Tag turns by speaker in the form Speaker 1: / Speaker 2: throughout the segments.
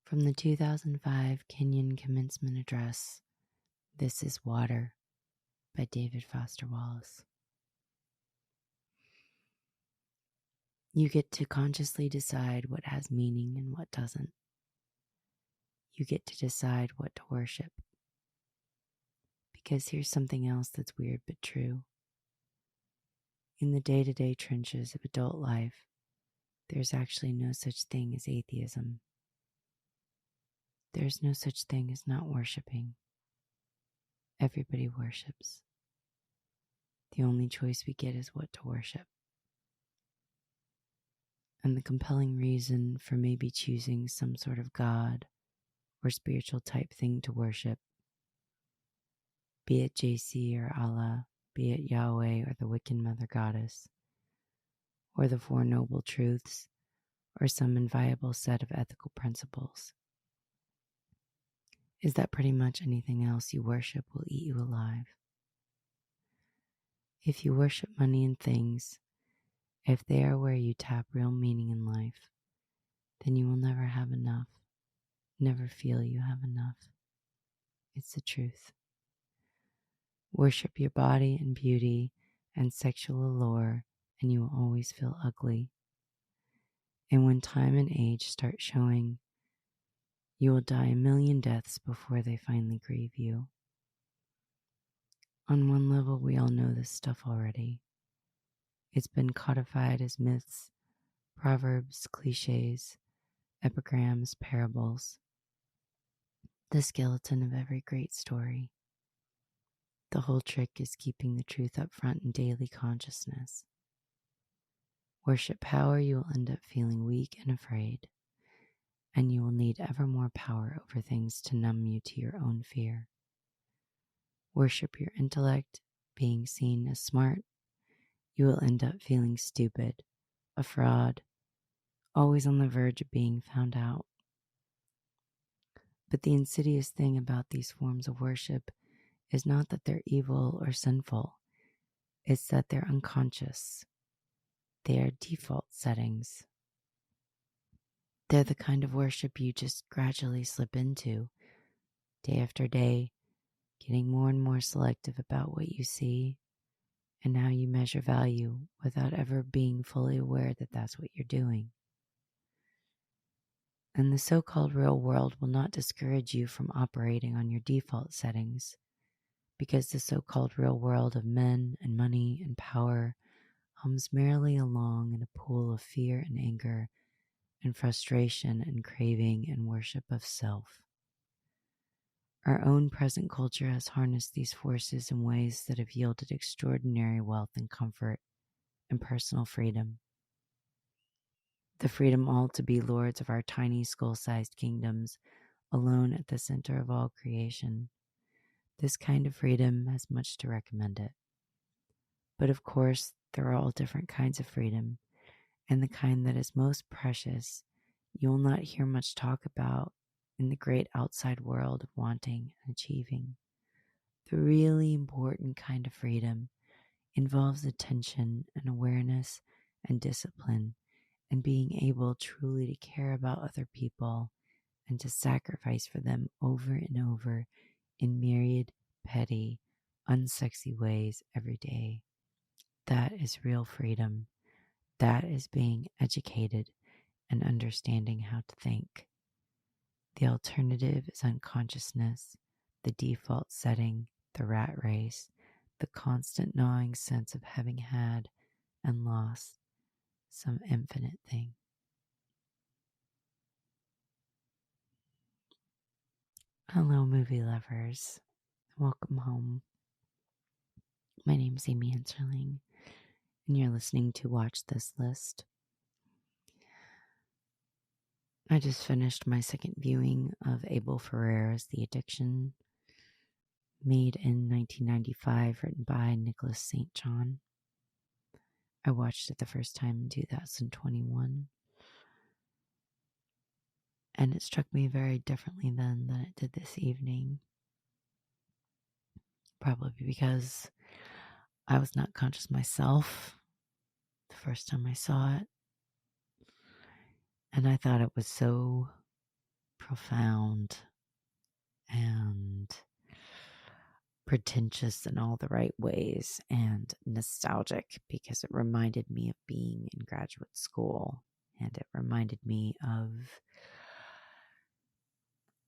Speaker 1: From the 2005 Kenyon Commencement Address, This is Water by David Foster Wallace. You get to consciously decide what has meaning and what doesn't. You get to decide what to worship. Because here's something else that's weird but true. In the day-to-day trenches of adult life, there's actually no such thing as atheism. There's no such thing as not worshiping. Everybody worships. The only choice we get is what to worship. And the compelling reason for maybe choosing some sort of God or spiritual type thing to worship, be it JC or Allah, be it Yahweh or the Wiccan Mother Goddess, or the Four Noble Truths, or some inviolable set of ethical principles, is that pretty much anything else you worship will eat you alive. If you worship money and things, if they are where you tap real meaning in life, then you will never have enough, never feel you have enough. It's the truth. Worship your body and beauty and sexual allure, and you will always feel ugly. And when time and age start showing, you will die a million deaths before they finally grieve you. On one level, we all know this stuff already. It's been codified as myths, proverbs, cliches, epigrams, parables, the skeleton of every great story. The whole trick is keeping the truth up front in daily consciousness. Worship power, you will end up feeling weak and afraid, and you will need ever more power over things to numb you to your own fear. Worship your intellect, being seen as smart, you will end up feeling stupid, a fraud, always on the verge of being found out. But the insidious thing about these forms of worship is not that they're evil or sinful, it's that they're unconscious. They are default settings. They're the kind of worship you just gradually slip into, day after day, getting more and more selective about what you see and how you measure value without ever being fully aware that that's what you're doing. And the so-called real world will not discourage you from operating on your default settings, because the so-called real world of men and money and power hums merrily along in a pool of fear and anger and frustration and craving and worship of self. Our own present culture has harnessed these forces in ways that have yielded extraordinary wealth and comfort and personal freedom. The freedom all to be lords of our tiny skull-sized kingdoms, alone at the center of all creation. This kind of freedom has much to recommend it. But of course, there are all different kinds of freedom, and the kind that is most precious, you will not hear much talk about in the great outside world of wanting and achieving. The really important kind of freedom involves attention and awareness and discipline and being able truly to care about other people and to sacrifice for them over and over in myriad, petty, unsexy ways every day. That is real freedom. That is being educated and understanding how to think. The alternative is unconsciousness, the default setting, the rat race, the constant gnawing sense of having had and lost some infinite thing. Hello, movie lovers. Welcome home. My name's Amy Hensarling, and you're listening to Watch This List. I just finished my second viewing of Abel Ferrara's The Addiction, made in 1995, written by Nicholas St. John. I watched it the first time in 2021, and it struck me very differently then than it did this evening. Probably because I was not conscious myself the first time I saw it, and I thought it was so profound and pretentious in all the right ways, and nostalgic because it reminded me of being in graduate school, and it reminded me of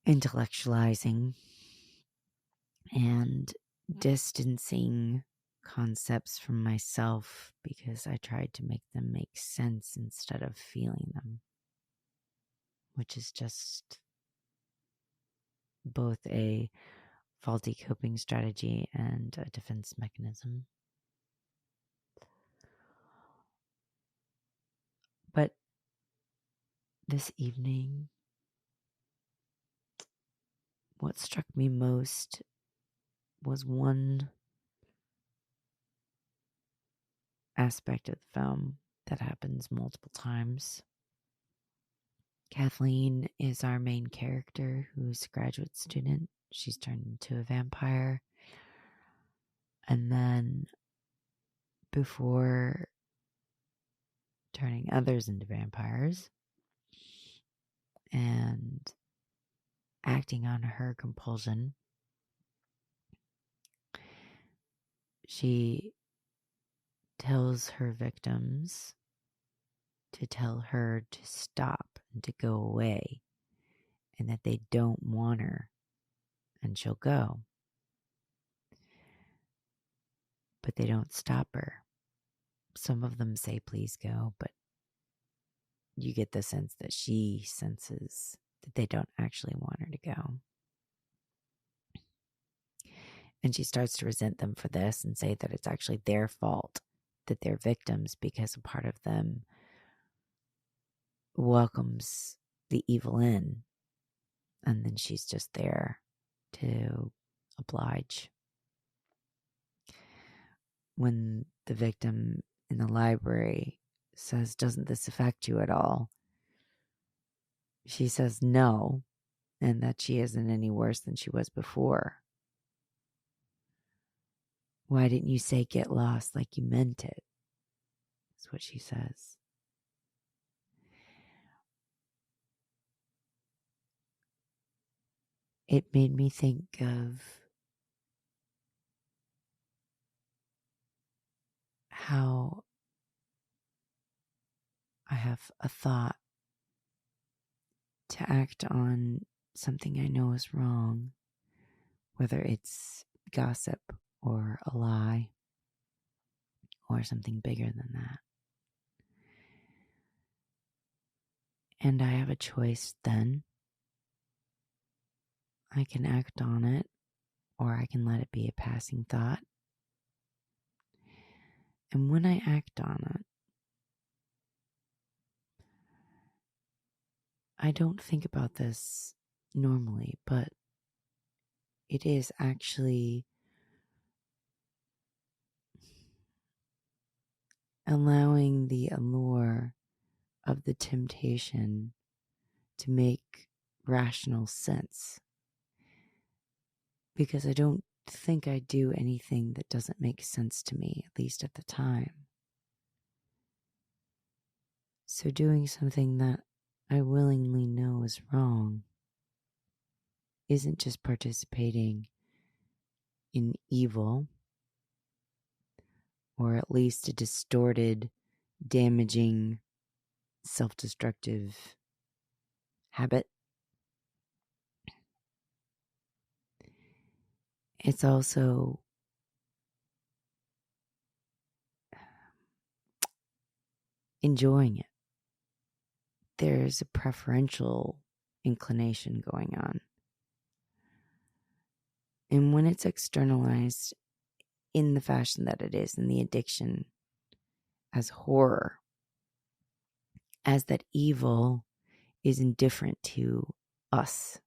Speaker 1: intellectualizing and distancing concepts from myself because I tried to make them make sense instead of feeling them, which is just both a faulty coping strategy and a defense mechanism. But this evening, what struck me most was one aspect of the film that happens multiple times. Kathleen is our main character, who's a graduate student. She's turned into a vampire. And then, before turning others into vampires and acting on her compulsion, she tells her victims to tell her to stop and to go away, and that they don't want her, and she'll go. But they don't stop her. Some of them say, please go, but you get the sense that she senses that they don't actually want her to go. And she starts to resent them for this and say that it's actually their fault that they're victims because a part of them welcomes the evil in. And then she's just there to oblige. When the victim in the library says, doesn't this affect you at all? She says no, and that she isn't any worse than she was before. Why didn't you say get lost like you meant it? That's what she says. It made me think of how I have a thought to act on something I know is wrong, whether it's gossip or a lie or something bigger than that. And I have a choice then. I can act on it, or I can let it be a passing thought. And when I act on it, I don't think about this normally, but it is actually allowing the allure of the temptation to make rational sense. Because I don't think I do anything that doesn't make sense to me, at least at the time. So doing something that I willingly know is wrong isn't just participating in evil, or at least a distorted, damaging, self-destructive habit. It's also enjoying it. There's a preferential inclination going on. And when it's externalized in the fashion that it is, in the addiction, as horror, as that evil is indifferent to us,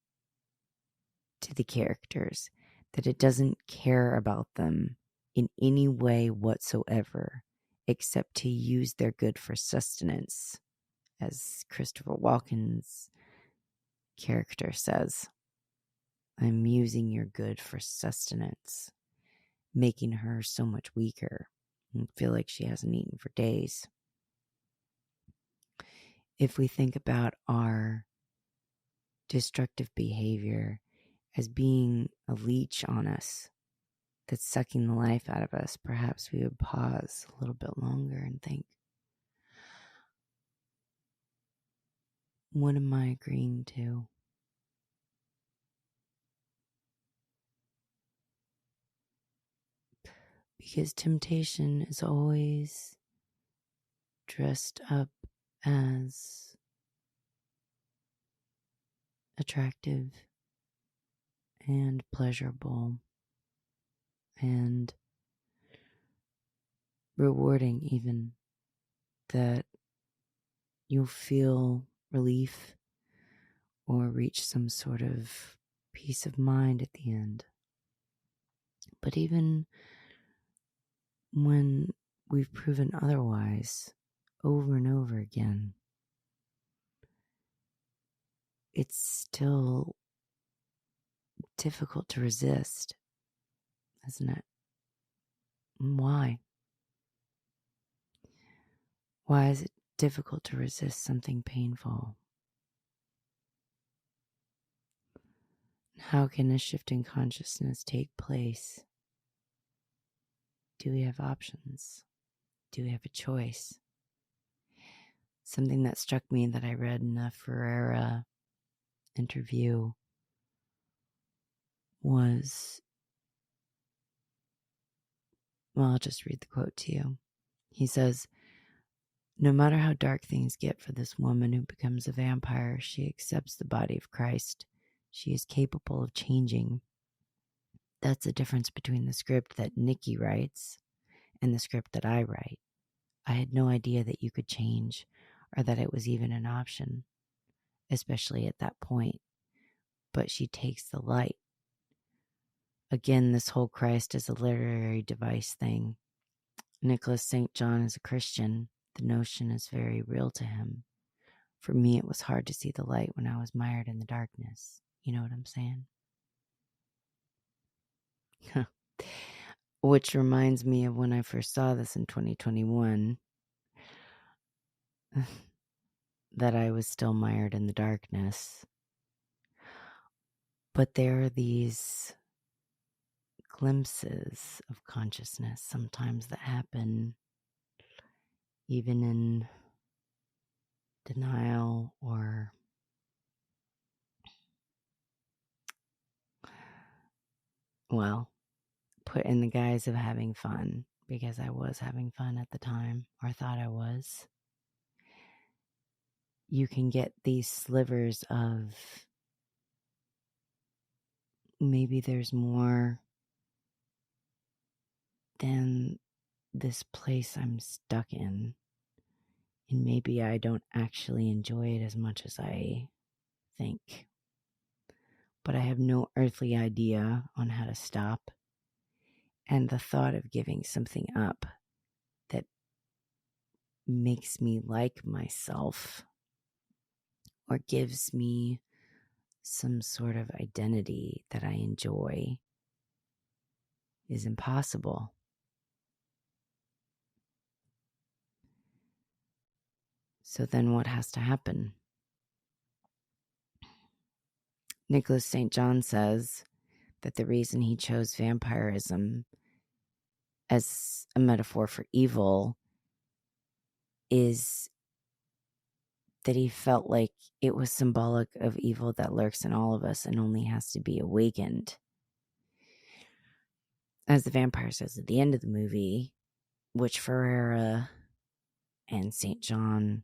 Speaker 1: to the characters, that it doesn't care about them in any way whatsoever, except to use their good for sustenance, as Christopher Walken's character says. I'm using your good for sustenance, making her so much weaker and feel like she hasn't eaten for days. If we think about our destructive behavior as being a leech on us that's sucking the life out of us, perhaps we would pause a little bit longer and think, what am I agreeing to? Because temptation is always dressed up as attractive and pleasurable and rewarding, even that you'll feel relief or reach some sort of peace of mind at the end. But even when we've proven otherwise over and over again, it's still difficult to resist, isn't it? Why? Why is it difficult to resist something painful? How can a shift in consciousness take place? Do we have options? Do we have a choice? Something that struck me that I read in a Ferrara interview was, well, I'll just read the quote to you. He says, "No matter how dark things get for this woman who becomes a vampire, she accepts the body of Christ. She is capable of changing. That's the difference between the script that Nikki writes and the script that I write. I had no idea that you could change or that it was even an option, especially at that point. But she takes the light. Again, this whole Christ is a literary device thing. Nicholas St. John is a Christian. The notion is very real to him. For me, it was hard to see the light when I was mired in the darkness. You know what I'm saying?" Which reminds me of when I first saw this in 2021, that I was still mired in the darkness. But there are these glimpses of consciousness sometimes that happen even in denial or put in the guise of having fun, because I was having fun at the time, or thought I was. You can get these slivers of maybe there's more than this place I'm stuck in, and maybe I don't actually enjoy it as much as I think. But I have no earthly idea on how to stop. And the thought of giving something up that makes me like myself or gives me some sort of identity that I enjoy is impossible. So then what has to happen? Nicholas St. John says that the reason he chose vampirism as a metaphor for evil is that he felt like it was symbolic of evil that lurks in all of us and only has to be awakened. As the vampire says at the end of the movie, which Ferrara and St. John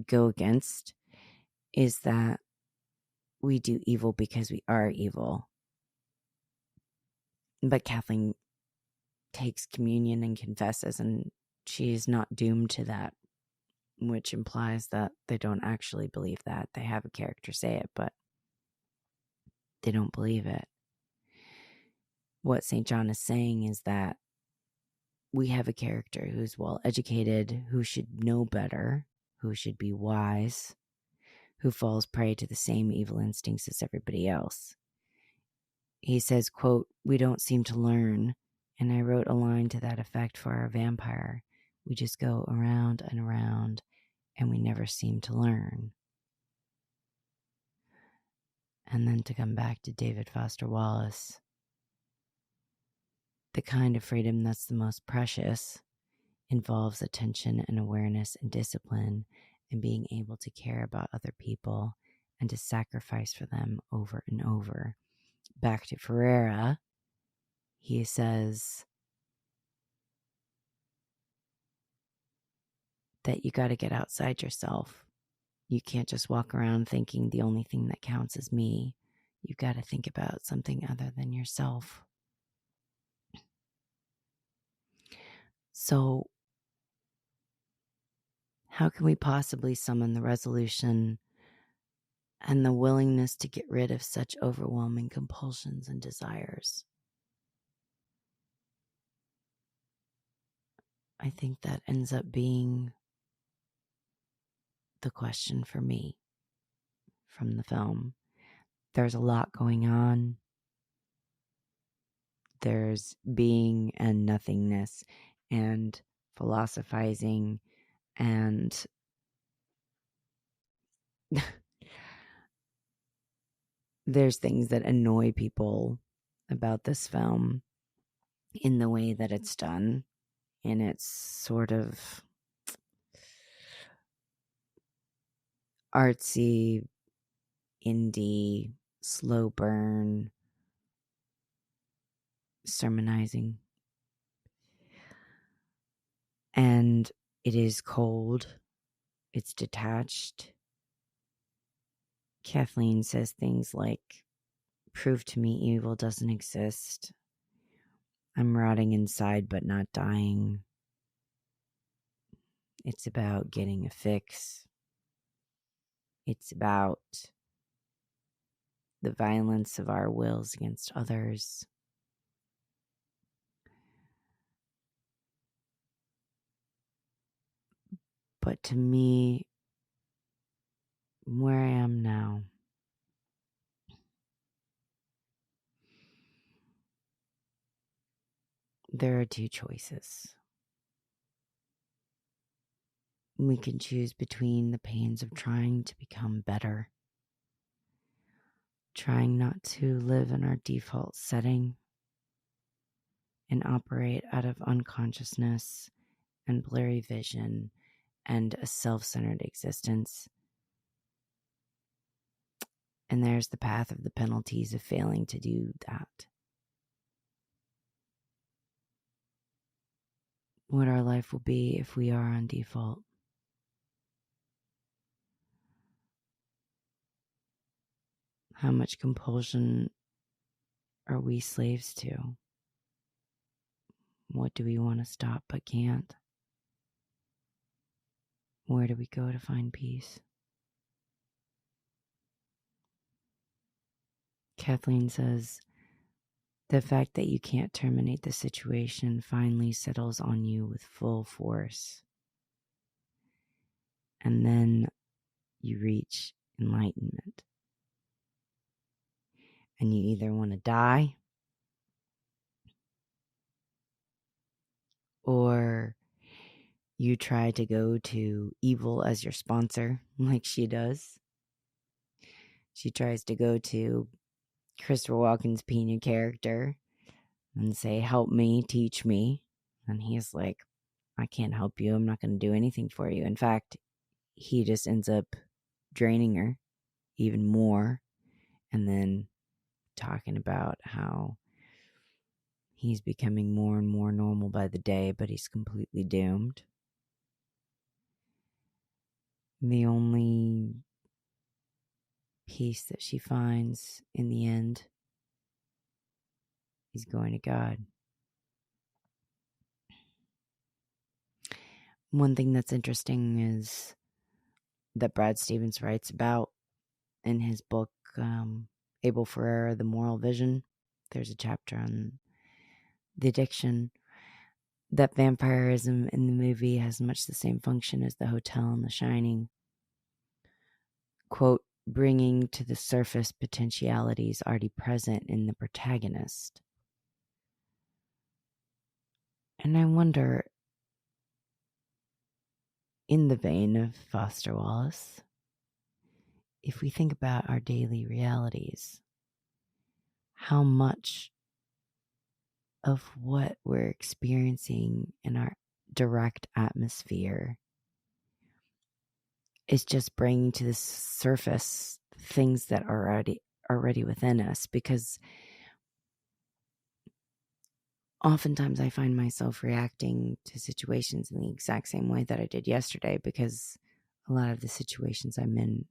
Speaker 1: go against, is that we do evil because we are evil. But Kathleen takes communion and confesses, and she is not doomed to that, which implies that they don't actually believe that. They have a character say it, but they don't believe it. What St. John is saying is that we have a character who's well educated, who should know better, who should be wise, who falls prey to the same evil instincts as everybody else. He says, quote, "We don't seem to learn," and I wrote a line to that effect for our vampire. "We just go around and around, and we never seem to learn." And then to come back to David Foster Wallace, the kind of freedom that's the most precious involves attention and awareness and discipline and being able to care about other people and to sacrifice for them over and over. Back to Ferrara, he says that you got to get outside yourself. You can't just walk around thinking the only thing that counts is me. You've got to think about something other than yourself. So, how can we possibly summon the resolution and the willingness to get rid of such overwhelming compulsions and desires? I think that ends up being the question for me from the film. There's a lot going on. There's being and nothingness and philosophizing and there's things that annoy people about this film in the way that it's done. And it's sort of artsy, indie, slow burn, sermonizing. And it is cold. It's detached. Kathleen says things like, "Prove to me evil doesn't exist. I'm rotting inside but not dying. It's about getting a fix. It's about the violence of our wills against others." But to me, where I am now, there are two choices. We can choose between the pains of trying to become better, trying not to live in our default setting and operate out of unconsciousness and blurry vision and a self-centered existence. And there's the path of the penalties of failing to do that. What our life will be if we are on default. How much compulsion are we slaves to? What do we want to stop but can't? Where do we go to find peace? Kathleen says, the fact that you can't terminate the situation finally settles on you with full force. And then you reach enlightenment. And you either want to die or you try to go to evil as your sponsor, like she does. She tries to go to Christopher Walken's Pina character and say, "Help me, teach me." And he's like, "I can't help you. I'm not going to do anything for you." In fact, he just ends up draining her even more and then talking about how he's becoming more and more normal by the day, but he's completely doomed. The only peace that she finds in the end is going to God. One thing that's interesting is that Brad Stevens writes about in his book, Abel Ferrara, The Moral Vision. There's a chapter on the addiction, that vampirism in the movie has much the same function as the hotel in The Shining. Quote, bringing to the surface potentialities already present in the protagonist. And I wonder, in the vein of Foster Wallace, if we think about our daily realities, how much of what we're experiencing in our direct atmosphere is just bringing to the surface things that are already within us, because oftentimes I find myself reacting to situations in the exact same way that I did yesterday, because a lot of the situations I'm in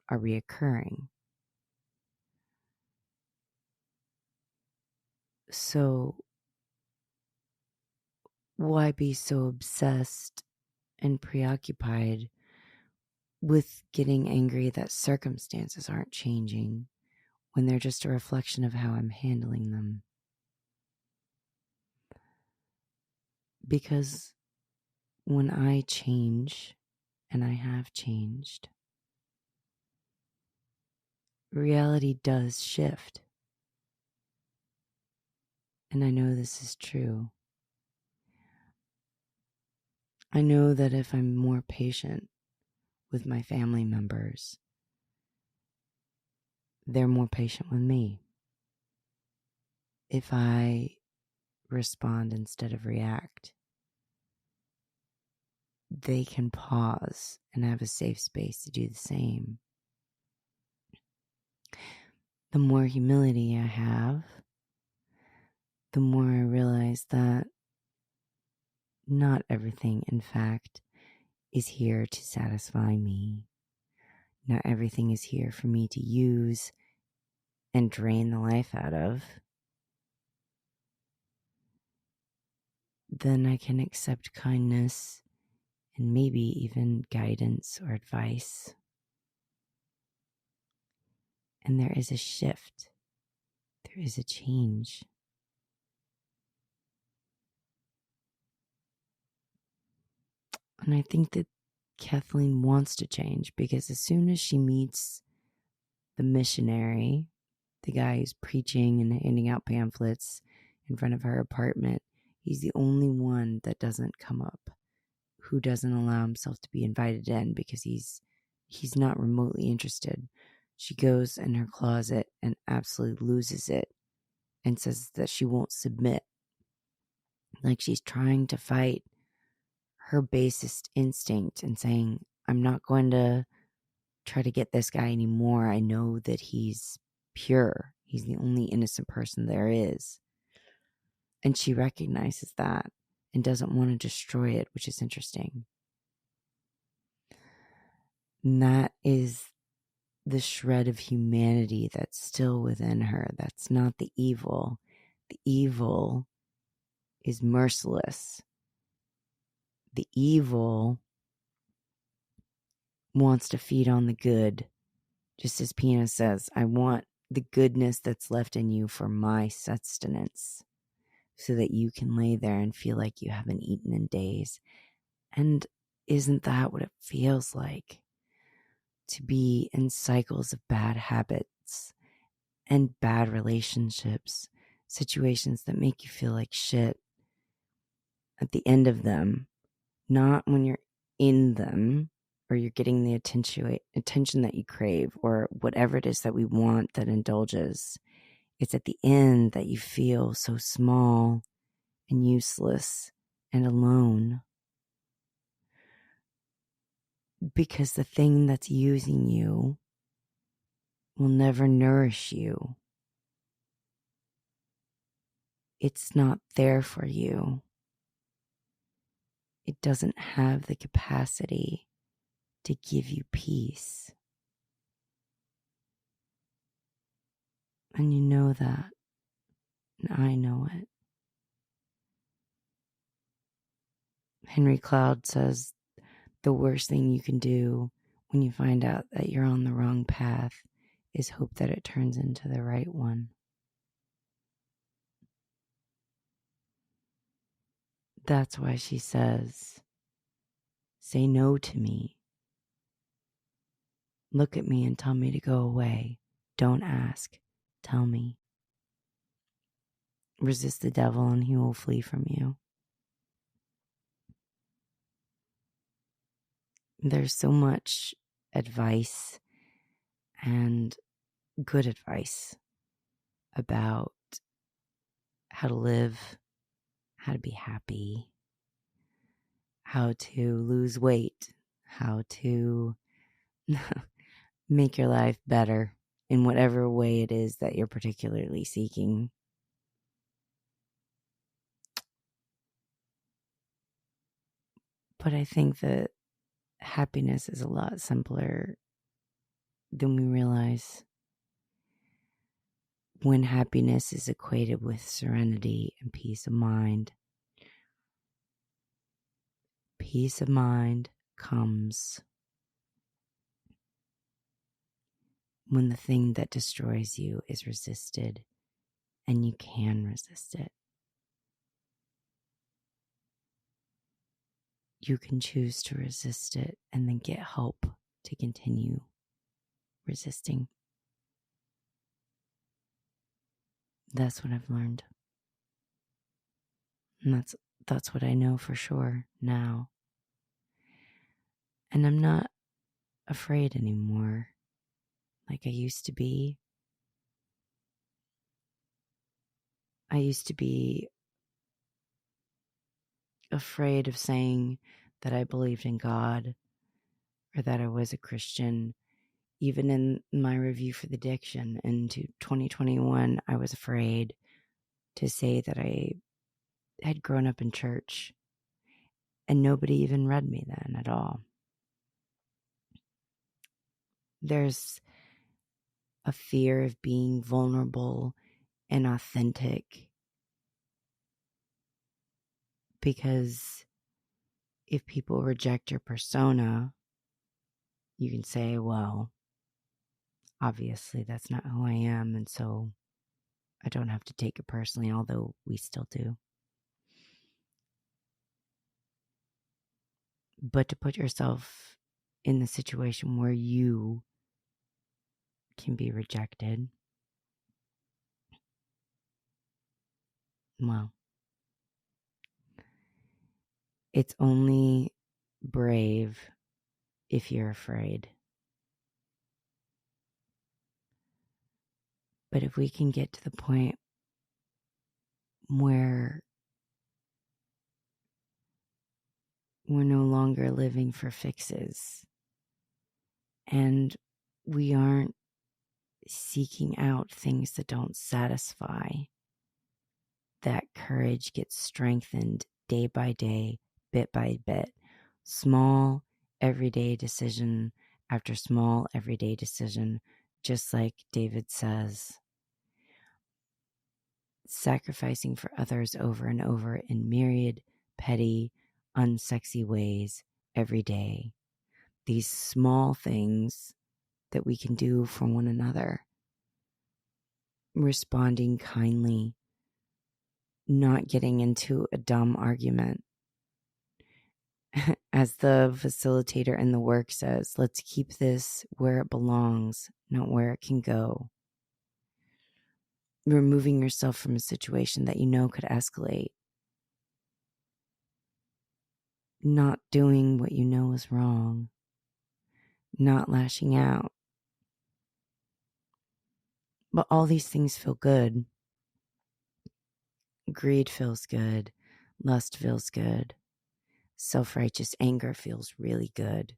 Speaker 1: are reoccurring. So why be so obsessed and preoccupied with getting angry that circumstances aren't changing when they're just a reflection of how I'm handling them? Because when I change, and I have changed, reality does shift. And I know this is true. I know that if I'm more patient with my family members, they're more patient with me. If I respond instead of react, they can pause and have a safe space to do the same. The more humility I have, the more I realize that not everything, in fact, is here to satisfy me. Not everything is here for me to use and drain the life out of. Then I can accept kindness and maybe even guidance or advice. And there is a shift. There is a change. And I think that Kathleen wants to change, because as soon as she meets the missionary, the guy who's preaching and handing out pamphlets in front of her apartment, he's the only one that doesn't come up, who doesn't allow himself to be invited in, because he's not remotely interested. She goes in her closet and absolutely loses it and says that she won't submit. Like she's trying to fight her basest instinct and saying, I'm not going to try to get this guy anymore. I know that he's pure. He's the only innocent person there is. And she recognizes that and doesn't want to destroy it, which is interesting. And that is the shred of humanity that's still within her. That's not the evil. The evil is merciless. The evil wants to feed on the good. Just as Pina says, I want the goodness that's left in you for my sustenance, so that you can lay there and feel like you haven't eaten in days. And isn't that what it feels like to be in cycles of bad habits and bad relationships, situations that make you feel like shit at the end of them, not when you're in them or you're getting the attention that you crave, or whatever it is that we want that indulges. It's at the end that you feel so small and useless and alone, because the thing that's using you will never nourish you. It's not there for you. It doesn't have the capacity to give you peace. And you know that. And I know it. Henry Cloud says the worst thing you can do when you find out that you're on the wrong path is hope that it turns into the right one. That's why she says, say no to me. Look at me and tell me to go away. Don't ask. Tell me. Resist the devil and he will flee from you. There's so much advice and good advice about how to live, how to be happy, how to lose weight, how to make your life better in whatever way it is that you're particularly seeking. But I think that happiness is a lot simpler than we realize. When happiness is equated with serenity and peace of mind comes when the thing that destroys you is resisted, and you can resist it. You can choose to resist it and then get help to continue resisting. That's what I've learned. And that's what I know for sure now. And I'm not afraid anymore like I used to be. I used to be afraid of saying that I believed in God or that I was a Christian. Even in my review for the diction into 2021, I was afraid to say that I had grown up in church, and nobody even read me then at all. There's a fear of being vulnerable and authentic, because if people reject your persona, you can say, well, obviously that's not who I am, and so I don't have to take it personally, although we still do. But to put yourself in the situation where you can be rejected, well, it's only brave if you're afraid. But if we can get to the point where we're no longer living for fixes and we aren't seeking out things that don't satisfy, that courage gets strengthened day by day, bit by bit. Small, everyday decision after small, everyday decision, just like David says. Sacrificing for others over and over in myriad, petty, unsexy ways every day. These small things that we can do for one another. Responding kindly, not getting into a dumb argument. As the facilitator in the work says, let's keep this where it belongs, not where it can go. Removing yourself from a situation that you know could escalate. Not doing what you know is wrong. Not lashing out. But all these things feel good. Greed feels good. Lust feels good. Self-righteous anger feels really good.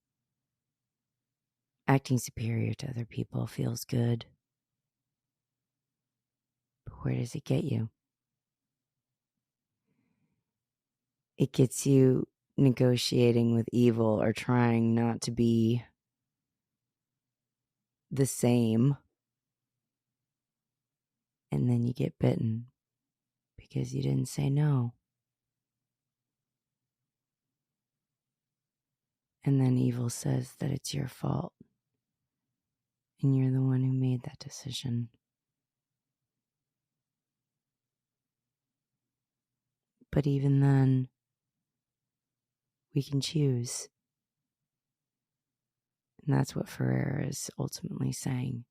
Speaker 1: Acting superior to other people feels good. But where does it get you? It gets you negotiating with evil or trying not to be the same. And then you get bitten because you didn't say no. And then evil says that it's your fault. And you're the one who made that decision. But even then, we can choose. And that's what Ferrara is ultimately saying.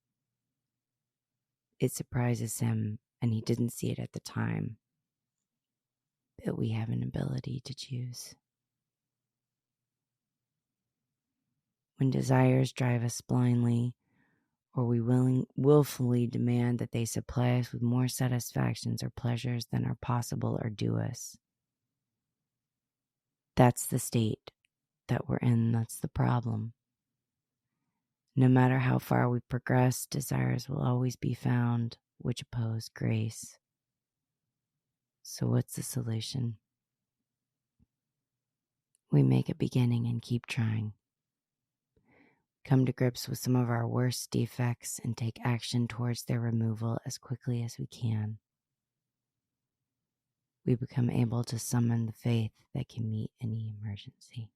Speaker 1: It surprises him, and he didn't see it at the time, that we have an ability to choose. When desires drive us blindly, or we willfully demand that they supply us with more satisfactions or pleasures than are possible or due us. That's the state that we're in. That's the problem. No matter how far we progress, desires will always be found which oppose grace. So what's the solution? We make a beginning and keep trying. Come to grips with some of our worst defects and take action towards their removal as quickly as we can. We become able to summon the faith that can meet any emergency.